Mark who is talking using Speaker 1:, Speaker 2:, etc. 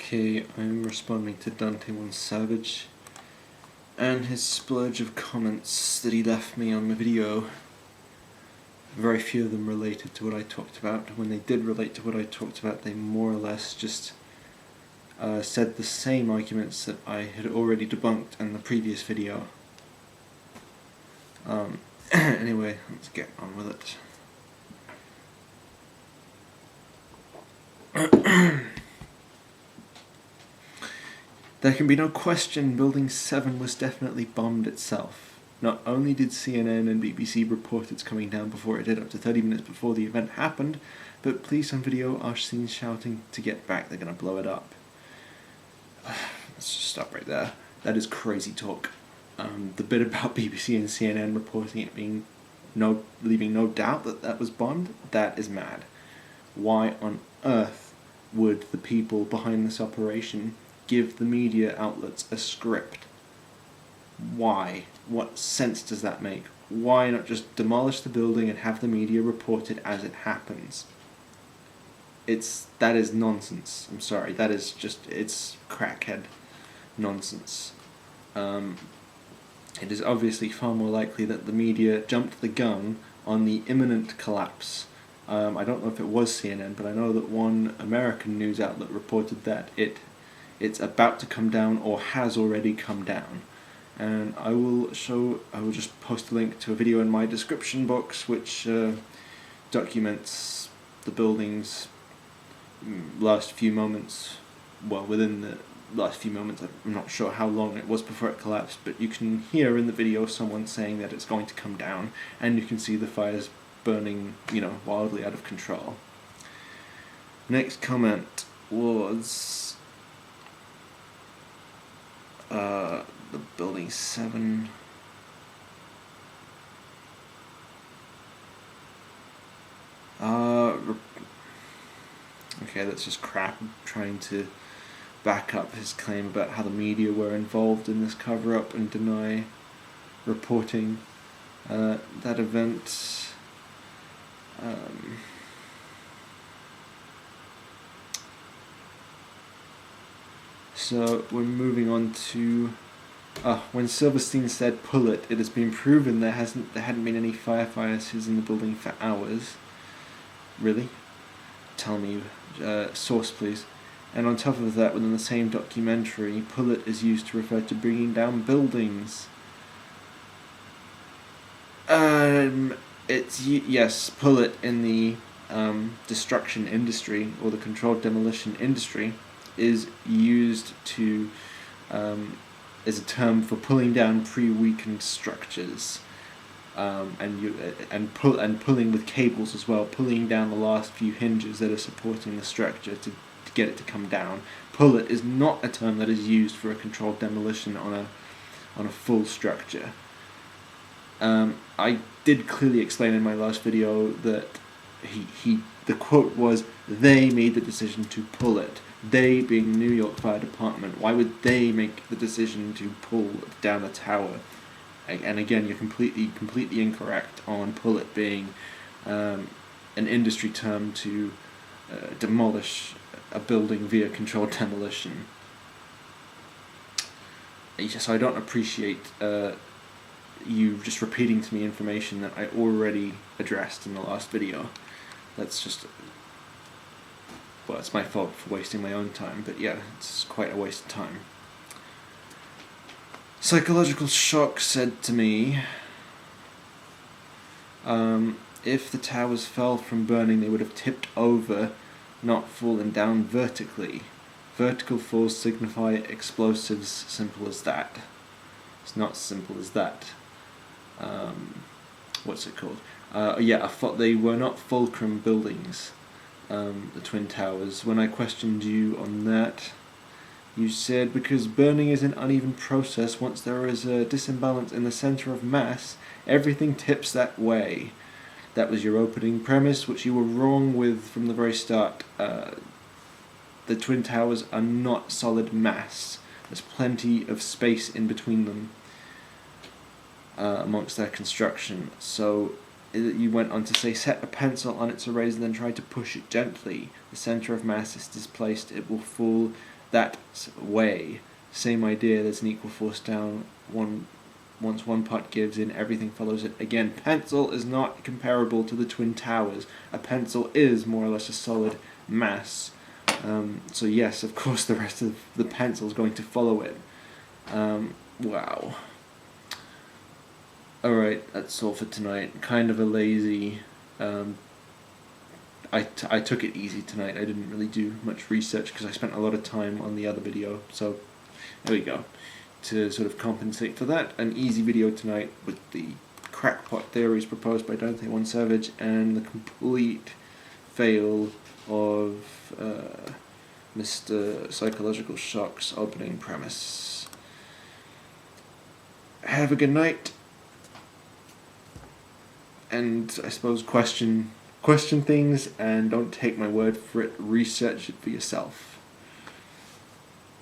Speaker 1: Okay, I'm responding to Dante1Savage and his splurge of comments that he left me on my video. Very few of them related to what I talked about. When they did relate to what I talked about, they more or less just said the same arguments that I had already debunked in the previous video. Anyway, let's get on with it. There can be no question Building 7 was definitely bombed itself. Not only did CNN and BBC report its coming down before it did, up to 30 minutes before the event happened, but police on video are seen shouting to get back, they're gonna blow it up. Let's just stop right there. That is crazy talk. The bit about BBC and CNN reporting it being leaving no doubt that that was bombed, that is mad. Why on earth would the people behind this operation give the media outlets a script? Why? What sense does that make? Why not just demolish the building and have the media report it as it happens? That is nonsense. I'm sorry, that is just, it's crackhead nonsense. It is obviously far more likely that the media jumped the gun on the imminent collapse. I don't know if it was CNN, but I know that one American news outlet reported that it's about to come down or has already come down. And I will just post a link to a video in my description box which documents the building's last few moments, well, within the last few moments. I'm not sure how long it was before it collapsed, but you can hear in the video someone saying that it's going to come down, and you can see the fires burning, wildly out of control. Next comment was the Building 7. Okay, that's just crap. I'm trying to back up his claim about how the media were involved in this cover-up and deny reporting that event. So we're moving on to when Silverstein said pull it, it has been proven there hadn't been any firefighters in the building for hours. Really? Tell me, source please. And on top of that, within the same documentary, pull it is used to refer to bringing down buildings. Yes, pull it in the destruction industry or the controlled demolition industry is used to is a term for pulling down pre-weakened structures, and pulling with cables as well, pulling down the last few hinges that are supporting the structure to get it to come down. Pull it is not a term that is used for a controlled demolition on a full structure. I did clearly explain in my last video that the quote was, they made the decision to pull it. They being New York Fire Department. Why would they make the decision to pull down a tower? And again, you're completely incorrect on pull it being an industry term to demolish a building via controlled demolition. So I don't appreciate you just repeating to me information that I already addressed in the last video. That's just, well, it's my fault for wasting my own time, but yeah, it's quite a waste of time. Psychological Shock said to me, if the towers fell from burning, they would have tipped over, not fallen down vertically. Vertical falls signify explosives, simple as that. It's not simple as that. What's it called? They were not fulcrum buildings, the Twin Towers. When I questioned you on that, you said because burning is an uneven process, once there is a disimbalance in the center of mass, everything tips that way. That was your opening premise, which you were wrong with from the very start. The Twin Towers are not solid mass. There's plenty of space in between them amongst their construction. So you went on to say, set a pencil on its erase and then try to push it gently. The center of mass is displaced, it will fall. that way. Same idea, there's an equal force down. Once one part gives in, everything follows it. Again, pencil is not comparable to the Twin Towers. A pencil is more or less a solid mass. So yes, of course the rest of the pencil is going to follow it. Wow. Alright, that's all for tonight. Kind of a lazy... I took it easy tonight. I didn't really do much research because I spent a lot of time on the other video. So, there we go. To sort of compensate for that, an easy video tonight with the crackpot theories proposed by Dante1Savage and the complete fail of Mr. Psychological Shock's opening premise. Have a good night, and I suppose question things, and don't take my word for it, research it for yourself.